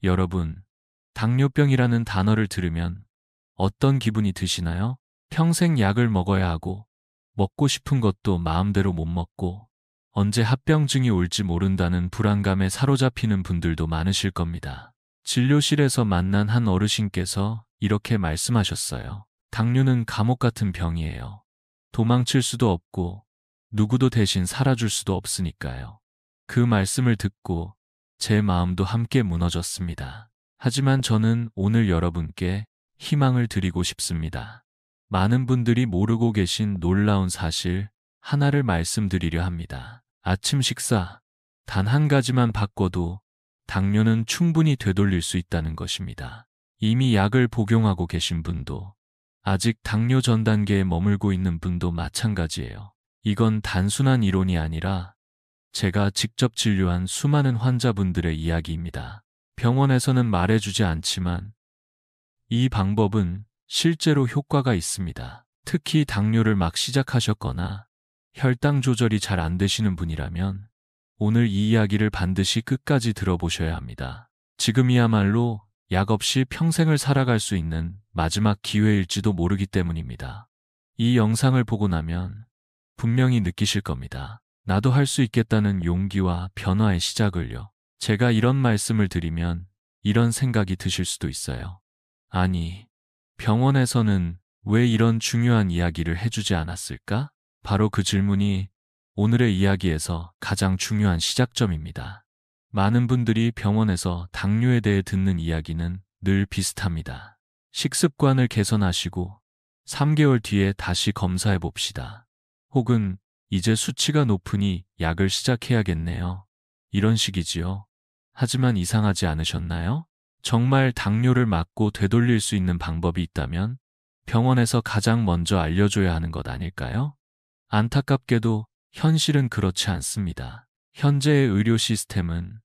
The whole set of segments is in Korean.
여러분, 당뇨병이라는 단어를 들으면 어떤 기분이 드시나요? 평생 약을 먹어야 하고, 먹고 싶은 것도 마음대로 못 먹고, 언제 합병증이 올지 모른다는 불안감에 사로잡히는 분들도 많으실 겁니다. 진료실에서 만난 한 어르신께서 이렇게 말씀하셨어요. 당뇨는 감옥 같은 병이에요. 도망칠 수도 없고, 누구도 대신 살아줄 수도 없으니까요. 그 말씀을 듣고 제 마음도 함께 무너졌습니다. 하지만 저는 오늘 여러분께 희망을 드리고 싶습니다. 많은 분들이 모르고 계신 놀라운 사실 하나를 말씀드리려 합니다. 아침 식사 단 한 가지만 바꿔도 당뇨는 충분히 되돌릴 수 있다는 것입니다. 이미 약을 복용하고 계신 분도, 아직 당뇨 전 단계에 머물고 있는 분도 마찬가지예요. 이건 단순한 이론이 아니라 제가 직접 진료한 수많은 환자분들의 이야기입니다. 병원에서는 말해주지 않지만 이 방법은 실제로 효과가 있습니다. 특히 당뇨를 막 시작하셨거나 혈당 조절이 잘 안 되시는 분이라면 오늘 이 이야기를 반드시 끝까지 들어보셔야 합니다. 지금이야말로 약 없이 평생을 살아갈 수 있는 마지막 기회일지도 모르기 때문입니다. 이 영상을 보고 나면 분명히 느끼실 겁니다. 나도 할 수 있겠다는 용기와 변화의 시작을요. 제가 이런 말씀을 드리면 이런 생각이 드실 수도 있어요. 아니, 병원에서는 왜 이런 중요한 이야기를 해주지 않았을까? 바로 그 질문이 오늘의 이야기에서 가장 중요한 시작점입니다. 많은 분들이 병원에서 당뇨에 대해 듣는 이야기는 늘 비슷합니다. 식습관을 개선하시고 3개월 뒤에 다시 검사해 봅시다. 혹은 이제 수치가 높으니 약을 시작해야겠네요. 이런 식이지요. 하지만 이상하지 않으셨나요? 정말 당뇨를 막고 되돌릴 수 있는 방법이 있다면 병원에서 가장 먼저 알려줘야 하는 것 아닐까요? 안타깝게도 현실은 그렇지 않습니다. 현재의 의료 시스템은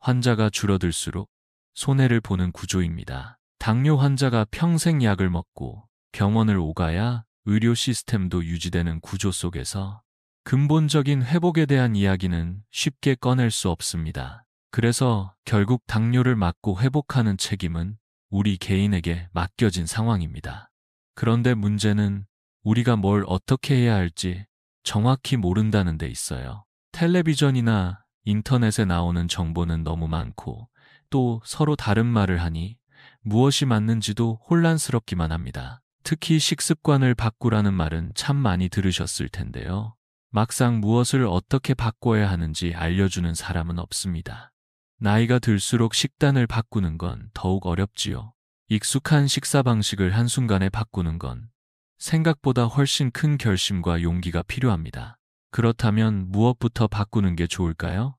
환자가 줄어들수록 손해를 보는 구조입니다. 당뇨 환자가 평생 약을 먹고 병원을 오가야 의료 시스템도 유지되는 구조 속에서 근본적인 회복에 대한 이야기는 쉽게 꺼낼 수 없습니다. 그래서 결국 당뇨를 막고 회복하는 책임은 우리 개인에게 맡겨진 상황입니다. 그런데 문제는 우리가 뭘 어떻게 해야 할지 정확히 모른다는 데 있어요. 텔레비전이나 인터넷에 나오는 정보는 너무 많고 또 서로 다른 말을 하니 무엇이 맞는지도 혼란스럽기만 합니다. 특히 식습관을 바꾸라는 말은 참 많이 들으셨을 텐데요. 막상 무엇을 어떻게 바꿔야 하는지 알려주는 사람은 없습니다. 나이가 들수록 식단을 바꾸는 건 더욱 어렵지요. 익숙한 식사 방식을 한순간에 바꾸는 건 생각보다 훨씬 큰 결심과 용기가 필요합니다. 그렇다면 무엇부터 바꾸는 게 좋을까요?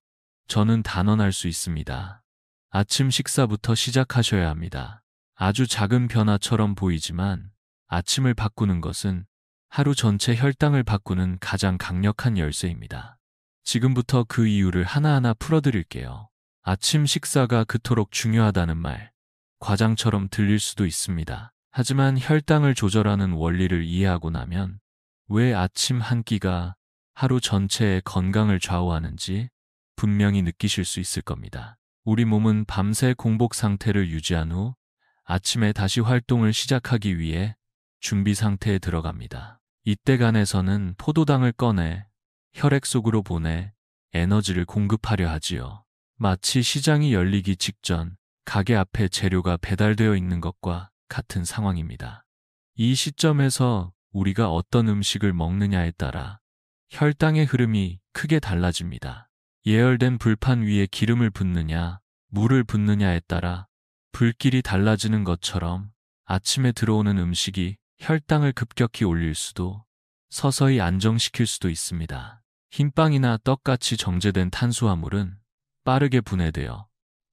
저는 단언할 수 있습니다. 아침 식사부터 시작하셔야 합니다. 아주 작은 변화처럼 보이지만 아침을 바꾸는 것은 하루 전체 혈당을 바꾸는 가장 강력한 열쇠입니다. 지금부터 그 이유를 하나하나 풀어드릴게요. 아침 식사가 그토록 중요하다는 말, 과장처럼 들릴 수도 있습니다. 하지만 혈당을 조절하는 원리를 이해하고 나면 왜 아침 한 끼가 하루 전체의 건강을 좌우하는지 분명히 느끼실 수 있을 겁니다. 우리 몸은 밤새 공복 상태를 유지한 후 아침에 다시 활동을 시작하기 위해 준비 상태에 들어갑니다. 이때 간에서는 포도당을 꺼내 혈액 속으로 보내 에너지를 공급하려 하지요. 마치 시장이 열리기 직전 가게 앞에 재료가 배달되어 있는 것과 같은 상황입니다. 이 시점에서 우리가 어떤 음식을 먹느냐에 따라 혈당의 흐름이 크게 달라집니다. 예열된 불판 위에 기름을 붓느냐, 물을 붓느냐에 따라 불길이 달라지는 것처럼 아침에 들어오는 음식이 혈당을 급격히 올릴 수도 서서히 안정시킬 수도 있습니다. 흰빵이나 떡같이 정제된 탄수화물은 빠르게 분해되어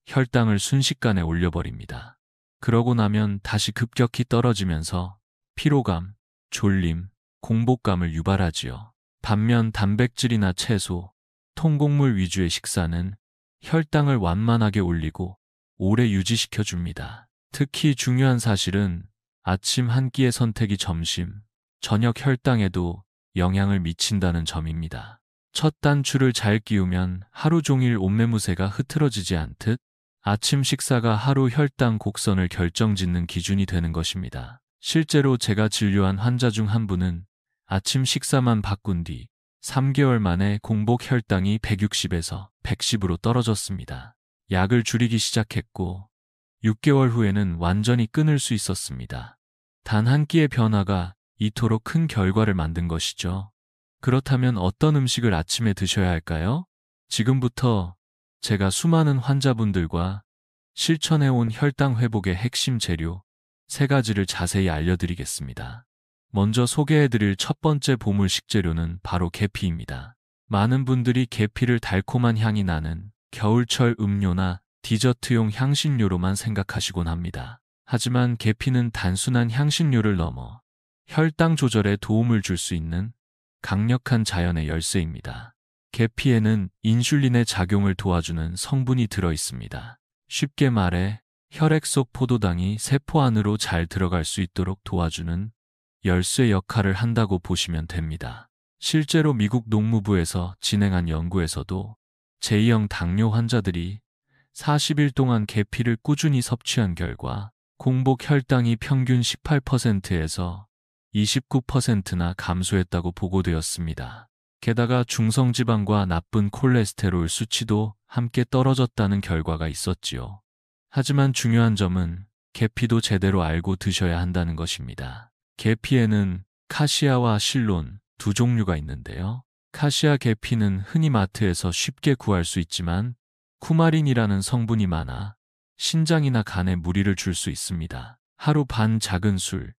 혈당을 순식간에 올려버립니다. 그러고 나면 다시 급격히 떨어지면서 피로감, 졸림, 공복감을 유발하지요. 반면 단백질이나 채소, 통곡물 위주의 식사는 혈당을 완만하게 올리고 오래 유지시켜줍니다. 특히 중요한 사실은 아침 한 끼의 선택이 점심, 저녁 혈당에도 영향을 미친다는 점입니다. 첫 단추를 잘 끼우면 하루 종일 옷매무새가 흐트러지지 않듯 아침 식사가 하루 혈당 곡선을 결정짓는 기준이 되는 것입니다. 실제로 제가 진료한 환자 중 한 분은 아침 식사만 바꾼 뒤 3개월 만에 공복 혈당이 160에서 110으로 떨어졌습니다. 약을 줄이기 시작했고 6개월 후에는 완전히 끊을 수 있었습니다. 단 한 끼의 변화가 이토록 큰 결과를 만든 것이죠. 그렇다면 어떤 음식을 아침에 드셔야 할까요? 지금부터 제가 수많은 환자분들과 실천해온 혈당 회복의 핵심 재료 3가지를 자세히 알려드리겠습니다. 먼저 소개해드릴 첫 번째 보물 식재료는 바로 계피입니다. 많은 분들이 계피를 달콤한 향이 나는 겨울철 음료나 디저트용 향신료로만 생각하시곤 합니다. 하지만 계피는 단순한 향신료를 넘어 혈당 조절에 도움을 줄 수 있는 강력한 자연의 열쇠입니다. 계피에는 인슐린의 작용을 도와주는 성분이 들어 있습니다. 쉽게 말해 혈액 속 포도당이 세포 안으로 잘 들어갈 수 있도록 도와주는 열쇠 역할을 한다고 보시면 됩니다. 실제로 미국 농무부에서 진행한 연구에서도 제2형 당뇨 환자들이 40일 동안 계피를 꾸준히 섭취한 결과 공복 혈당이 평균 18%에서 29%나 감소했다고 보고되었습니다. 게다가 중성지방과 나쁜 콜레스테롤 수치도 함께 떨어졌다는 결과가 있었지요. 하지만 중요한 점은 계피도 제대로 알고 드셔야 한다는 것입니다. 계피에는 카시아와 실론 두 종류가 있는데요. 카시아 계피는 흔히 마트에서 쉽게 구할 수 있지만 쿠마린이라는 성분이 많아 신장이나 간에 무리를 줄 수 있습니다. 하루 반 작은 술,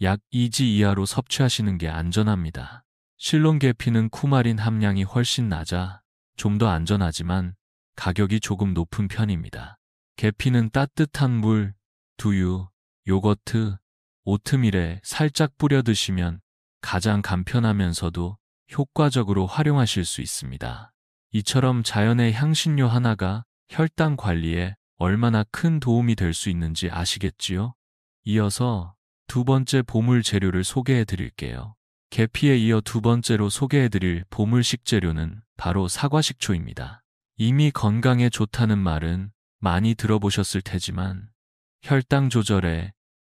약 2지 이하로 섭취하시는 게 안전합니다. 실론 계피는 쿠마린 함량이 훨씬 낮아 좀 더 안전하지만 가격이 조금 높은 편입니다. 계피는 따뜻한 물, 두유, 요거트, 오트밀에 살짝 뿌려 드시면 가장 간편하면서도 효과적으로 활용하실 수 있습니다. 이처럼 자연의 향신료 하나가 혈당 관리에 얼마나 큰 도움이 될 수 있는지 아시겠지요? 이어서 두 번째 보물 재료를 소개해 드릴게요. 계피에 이어 두 번째로 소개해 드릴 보물 식재료는 바로 사과식초입니다. 이미 건강에 좋다는 말은 많이 들어보셨을 테지만 혈당 조절에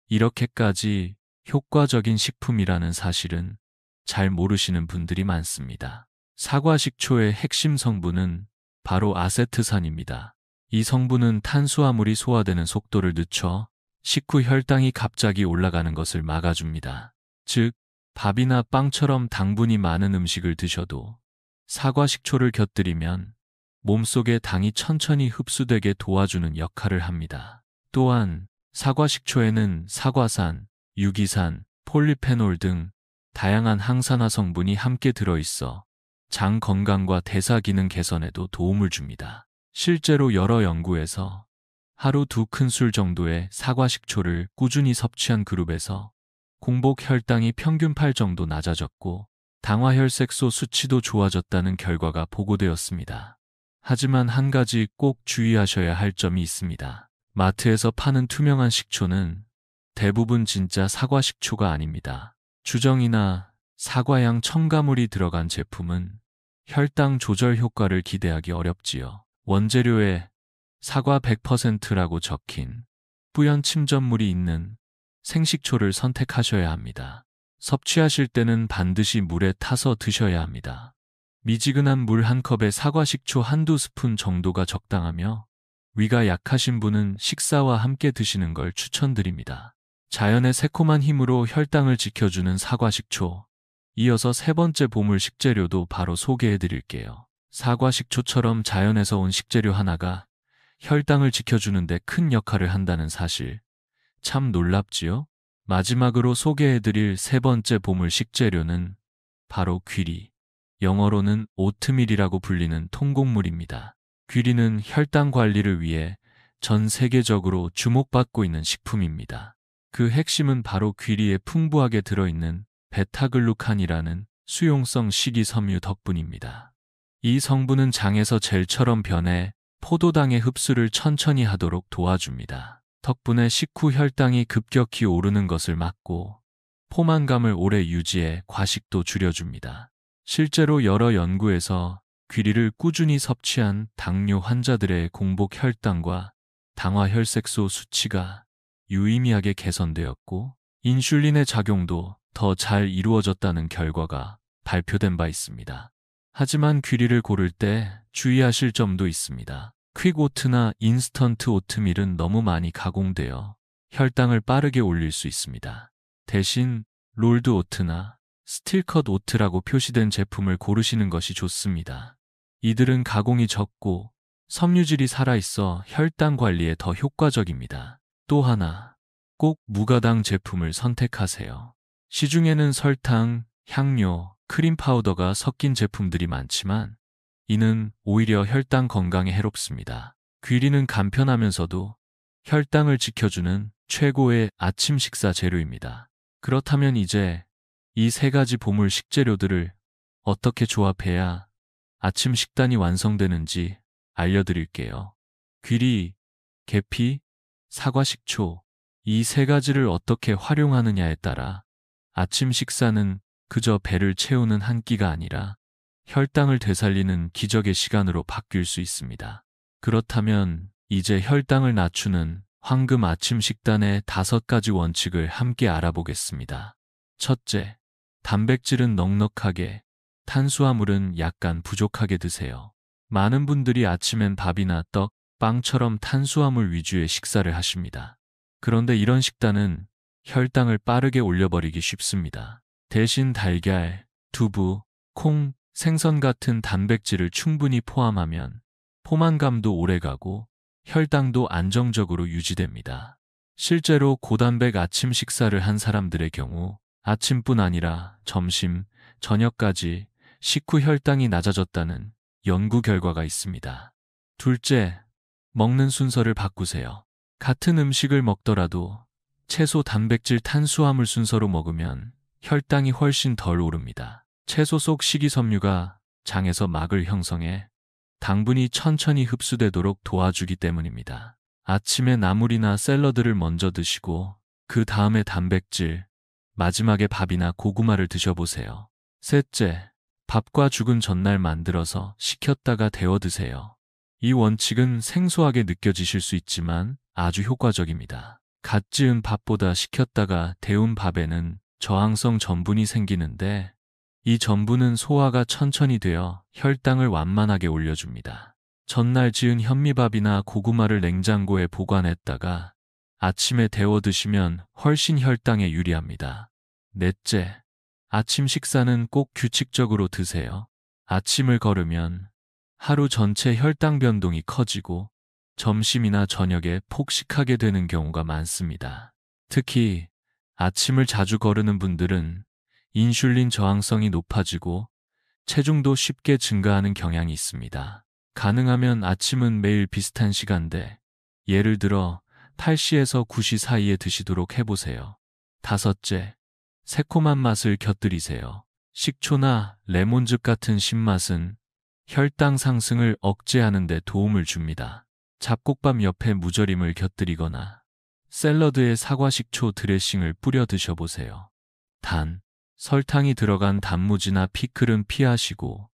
이렇게까지 효과적인 식품이라는 사실은 잘 모르시는 분들이 많습니다. 사과식초의 핵심 성분은 바로 아세트산입니다. 이 성분은 탄수화물이 소화되는 속도를 늦춰 식후 혈당이 갑자기 올라가는 것을 막아줍니다. 즉, 밥이나 빵처럼 당분이 많은 음식을 드셔도 사과식초를 곁들이면 몸속에 당이 천천히 흡수되게 도와주는 역할을 합니다. 또한 사과식초에는 사과산, 유기산, 폴리페놀 등 다양한 항산화 성분이 함께 들어있어 장 건강과 대사 기능 개선에도 도움을 줍니다. 실제로 여러 연구에서 하루 2큰술 정도의 사과식초를 꾸준히 섭취한 그룹에서 공복 혈당이 평균 8 정도 낮아졌고 당화혈색소 수치도 좋아졌다는 결과가 보고되었습니다. 하지만 한 가지 꼭 주의하셔야 할 점이 있습니다. 마트에서 파는 투명한 식초는 대부분 진짜 사과식초가 아닙니다. 주정이나 사과향 첨가물이 들어간 제품은 혈당 조절 효과를 기대하기 어렵지요. 원재료에 사과 100%라고 적힌 뿌연 침전물이 있는 생식초를 선택하셔야 합니다. 섭취하실 때는 반드시 물에 타서 드셔야 합니다. 미지근한 물 한 컵에 사과식초 한두 스푼 정도가 적당하며 위가 약하신 분은 식사와 함께 드시는 걸 추천드립니다. 자연의 새콤한 힘으로 혈당을 지켜주는 사과식초. 이어서 세 번째 보물 식재료도 바로 소개해 드릴게요. 사과식초처럼 자연에서 온 식재료 하나가 혈당을 지켜주는 데 큰 역할을 한다는 사실. 참 놀랍지요? 마지막으로 소개해 드릴 세 번째 보물 식재료는 바로 귀리. 영어로는 오트밀이라고 불리는 통곡물입니다. 귀리는 혈당 관리를 위해 전 세계적으로 주목받고 있는 식품입니다. 그 핵심은 바로 귀리에 풍부하게 들어있는 베타글루칸이라는 수용성 식이섬유 덕분입니다. 이 성분은 장에서 젤처럼 변해 포도당의 흡수를 천천히 하도록 도와줍니다. 덕분에 식후 혈당이 급격히 오르는 것을 막고 포만감을 오래 유지해 과식도 줄여줍니다. 실제로 여러 연구에서 귀리를 꾸준히 섭취한 당뇨 환자들의 공복 혈당과 당화혈색소 수치가 유의미하게 개선되었고 인슐린의 작용도 더 잘 이루어졌다는 결과가 발표된 바 있습니다. 하지만 귀리를 고를 때 주의하실 점도 있습니다. 퀵오트나 인스턴트 오트밀은 너무 많이 가공되어 혈당을 빠르게 올릴 수 있습니다. 대신 롤드 오트나 스틸컷 오트라고 표시된 제품을 고르시는 것이 좋습니다. 이들은 가공이 적고 섬유질이 살아있어 혈당 관리에 더 효과적입니다. 또 하나, 꼭 무가당 제품을 선택하세요. 시중에는 설탕, 향료, 크림 파우더가 섞인 제품들이 많지만 이는 오히려 혈당 건강에 해롭습니다. 귀리는 간편하면서도 혈당을 지켜주는 최고의 아침 식사 재료입니다. 그렇다면 이제 이 세 가지 보물 식재료들을 어떻게 조합해야 아침 식단이 완성되는지 알려드릴게요. 귀리, 계피, 사과 식초, 이 세 가지를 어떻게 활용하느냐에 따라 아침 식사는 그저 배를 채우는 한 끼가 아니라 혈당을 되살리는 기적의 시간으로 바뀔 수 있습니다. 그렇다면 이제 혈당을 낮추는 황금 아침 식단의 5가지 원칙을 함께 알아보겠습니다. 첫째, 단백질은 넉넉하게, 탄수화물은 약간 부족하게 드세요. 많은 분들이 아침엔 밥이나 떡, 빵처럼 탄수화물 위주의 식사를 하십니다. 그런데 이런 식단은 혈당을 빠르게 올려버리기 쉽습니다. 대신 달걀, 두부, 콩, 생선 같은 단백질을 충분히 포함하면 포만감도 오래가고 혈당도 안정적으로 유지됩니다. 실제로 고단백 아침 식사를 한 사람들의 경우 아침뿐 아니라 점심, 저녁까지 식후 혈당이 낮아졌다는 연구 결과가 있습니다. 둘째, 먹는 순서를 바꾸세요. 같은 음식을 먹더라도 채소, 단백질, 탄수화물 순서로 먹으면 혈당이 훨씬 덜 오릅니다. 채소 속 식이섬유가 장에서 막을 형성해 당분이 천천히 흡수되도록 도와주기 때문입니다. 아침에 나물이나 샐러드를 먼저 드시고 그 다음에 단백질, 마지막에 밥이나 고구마를 드셔보세요. 셋째, 밥과 죽은 전날 만들어서 식혔다가 데워 드세요. 이 원칙은 생소하게 느껴지실 수 있지만 아주 효과적입니다. 갓 지은 밥보다 식혔다가 데운 밥에는 저항성 전분이 생기는데 이 전분은 소화가 천천히 되어 혈당을 완만하게 올려줍니다. 전날 지은 현미밥이나 고구마를 냉장고에 보관했다가 아침에 데워 드시면 훨씬 혈당에 유리합니다. 넷째, 아침 식사는 꼭 규칙적으로 드세요. 아침을 거르면 하루 전체 혈당 변동이 커지고 점심이나 저녁에 폭식하게 되는 경우가 많습니다. 특히 아침을 자주 거르는 분들은 인슐린 저항성이 높아지고 체중도 쉽게 증가하는 경향이 있습니다. 가능하면 아침은 매일 비슷한 시간대, 예를 들어 8시에서 9시 사이에 드시도록 해보세요. 다섯째, 새콤한 맛을 곁들이세요. 식초나 레몬즙 같은 신맛은 혈당 상승을 억제하는 데 도움을 줍니다. 잡곡밥 옆에 무절임을 곁들이거나 샐러드에 사과식초 드레싱을 뿌려 드셔보세요. 단, 설탕이 들어간 단무지나 피클은 피하시고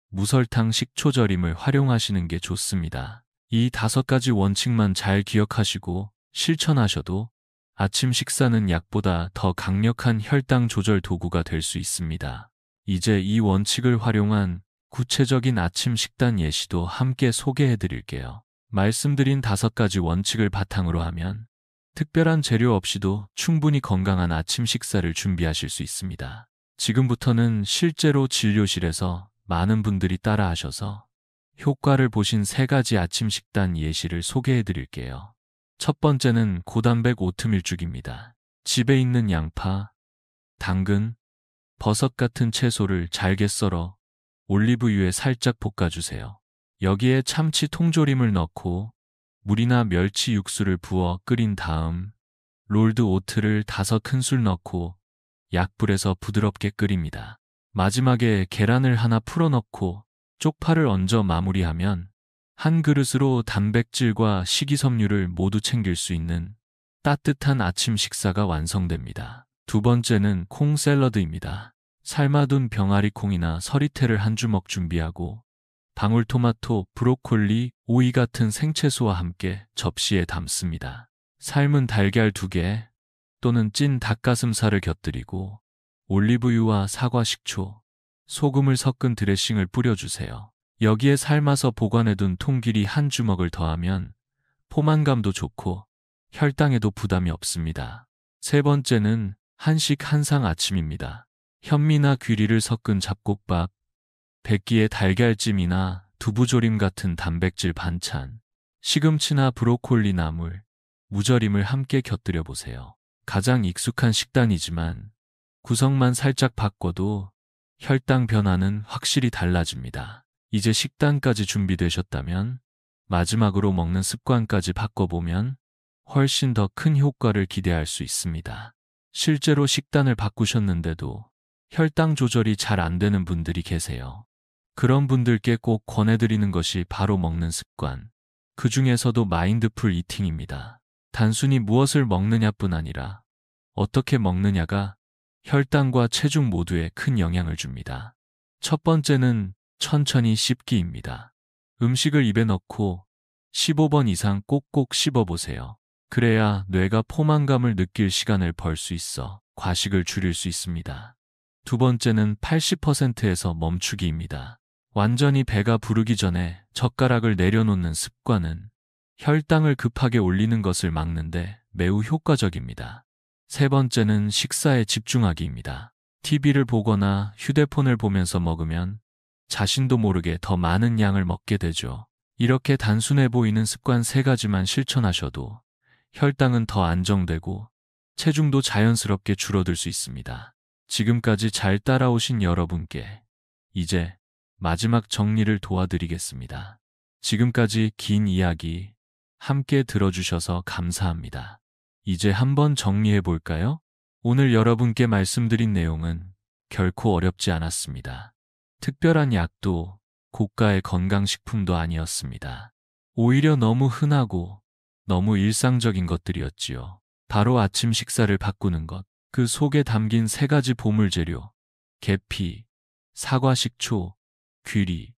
무설탕 식초절임을 활용하시는 게 좋습니다. 이 5가지 원칙만 잘 기억하시고 실천하셔도 아침 식사는 약보다 더 강력한 혈당 조절 도구가 될 수 있습니다. 이제 이 원칙을 활용한 구체적인 아침 식단 예시도 함께 소개해 드릴게요. 말씀드린 5가지 원칙을 바탕으로 하면 특별한 재료 없이도 충분히 건강한 아침 식사를 준비하실 수 있습니다. 지금부터는 실제로 진료실에서 많은 분들이 따라하셔서 효과를 보신 3가지 아침 식단 예시를 소개해 드릴게요. 첫 번째는 고단백 오트밀죽입니다. 집에 있는 양파, 당근, 버섯 같은 채소를 잘게 썰어 올리브유에 살짝 볶아주세요. 여기에 참치 통조림을 넣고 물이나 멸치 육수를 부어 끓인 다음 롤드 오트를 5큰술 넣고 약불에서 부드럽게 끓입니다. 마지막에 계란을 하나 풀어 넣고 쪽파를 얹어 마무리하면 한 그릇으로 단백질과 식이섬유를 모두 챙길 수 있는 따뜻한 아침 식사가 완성됩니다. 두 번째는 콩 샐러드입니다. 삶아둔 병아리 콩이나 서리태를 한 주먹 준비하고 방울토마토, 브로콜리, 오이 같은 생채소와 함께 접시에 담습니다. 삶은 달걀 2개 또는 찐 닭가슴살을 곁들이고 올리브유와 사과 식초, 소금을 섞은 드레싱을 뿌려주세요. 여기에 삶아서 보관해둔 통길이 한 주먹을 더하면 포만감도 좋고 혈당에도 부담이 없습니다. 세 번째는 한식 한상 아침입니다. 현미나 귀리를 섞은 잡곡밥, 백기의 달걀찜이나 두부조림 같은 단백질 반찬, 시금치나 브로콜리 나물, 무절임을 함께 곁들여 보세요. 가장 익숙한 식단이지만 구성만 살짝 바꿔도 혈당 변화는 확실히 달라집니다. 이제 식단까지 준비되셨다면 마지막으로 먹는 습관까지 바꿔보면 훨씬 더 큰 효과를 기대할 수 있습니다. 실제로 식단을 바꾸셨는데도 혈당 조절이 잘 안 되는 분들이 계세요. 그런 분들께 꼭 권해드리는 것이 바로 먹는 습관, 그 중에서도 마인드풀 이팅입니다. 단순히 무엇을 먹느냐뿐 아니라 어떻게 먹느냐가 혈당과 체중 모두에 큰 영향을 줍니다. 첫 번째는 천천히 씹기입니다. 음식을 입에 넣고 15번 이상 꼭꼭 씹어보세요. 그래야 뇌가 포만감을 느낄 시간을 벌 수 있어 과식을 줄일 수 있습니다. 두 번째는 80%에서 멈추기입니다. 완전히 배가 부르기 전에 젓가락을 내려놓는 습관은 혈당을 급하게 올리는 것을 막는데 매우 효과적입니다. 세 번째는 식사에 집중하기입니다. TV를 보거나 휴대폰을 보면서 먹으면 자신도 모르게 더 많은 양을 먹게 되죠. 이렇게 단순해 보이는 습관 3가지만 실천하셔도 혈당은 더 안정되고 체중도 자연스럽게 줄어들 수 있습니다. 지금까지 잘 따라오신 여러분께 이제 마지막 정리를 도와드리겠습니다. 지금까지 긴 이야기 함께 들어주셔서 감사합니다. 이제 한번 정리해 볼까요? 오늘 여러분께 말씀드린 내용은 결코 어렵지 않았습니다. 특별한 약도 고가의 건강식품도 아니었습니다. 오히려 너무 흔하고 너무 일상적인 것들이었지요. 바로 아침 식사를 바꾸는 것, 그 속에 담긴 3가지 보물재료, 계피, 사과 식초, 귀리,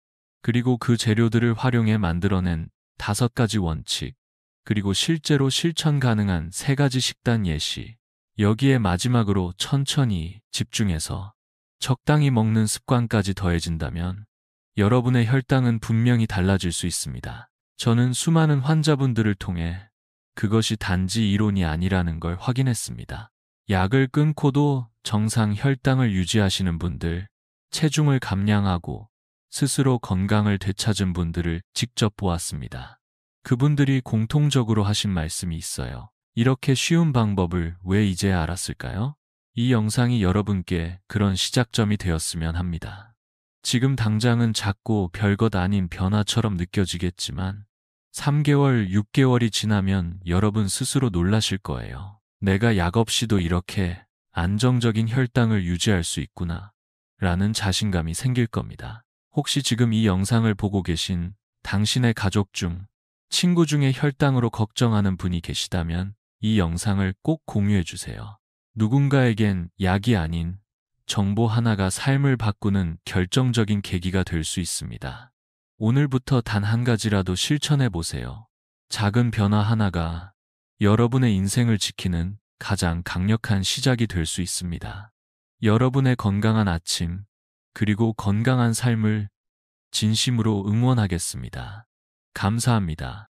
그리고 그 재료들을 활용해 만들어낸 5가지 원칙, 그리고 실제로 실천 가능한 3가지 식단 예시, 여기에 마지막으로 천천히 집중해서 적당히 먹는 습관까지 더해진다면 여러분의 혈당은 분명히 달라질 수 있습니다. 저는 수많은 환자분들을 통해 그것이 단지 이론이 아니라는 걸 확인했습니다. 약을 끊고도 정상 혈당을 유지하시는 분들, 체중을 감량하고 스스로 건강을 되찾은 분들을 직접 보았습니다. 그분들이 공통적으로 하신 말씀이 있어요. 이렇게 쉬운 방법을 왜 이제야 알았을까요? 이 영상이 여러분께 그런 시작점이 되었으면 합니다. 지금 당장은 작고 별것 아닌 변화처럼 느껴지겠지만 3개월, 6개월이 지나면 여러분 스스로 놀라실 거예요. 내가 약 없이도 이렇게 안정적인 혈당을 유지할 수 있구나 라는 자신감이 생길 겁니다. 혹시 지금 이 영상을 보고 계신 당신의 가족 중, 친구 중에 혈당으로 걱정하는 분이 계시다면 이 영상을 꼭 공유해 주세요. 누군가에겐 약이 아닌 정보 하나가 삶을 바꾸는 결정적인 계기가 될 수 있습니다. 오늘부터 단 한 가지라도 실천해 보세요. 작은 변화 하나가 여러분의 인생을 지키는 가장 강력한 시작이 될 수 있습니다. 여러분의 건강한 아침, 그리고 건강한 삶을 진심으로 응원하겠습니다. 감사합니다.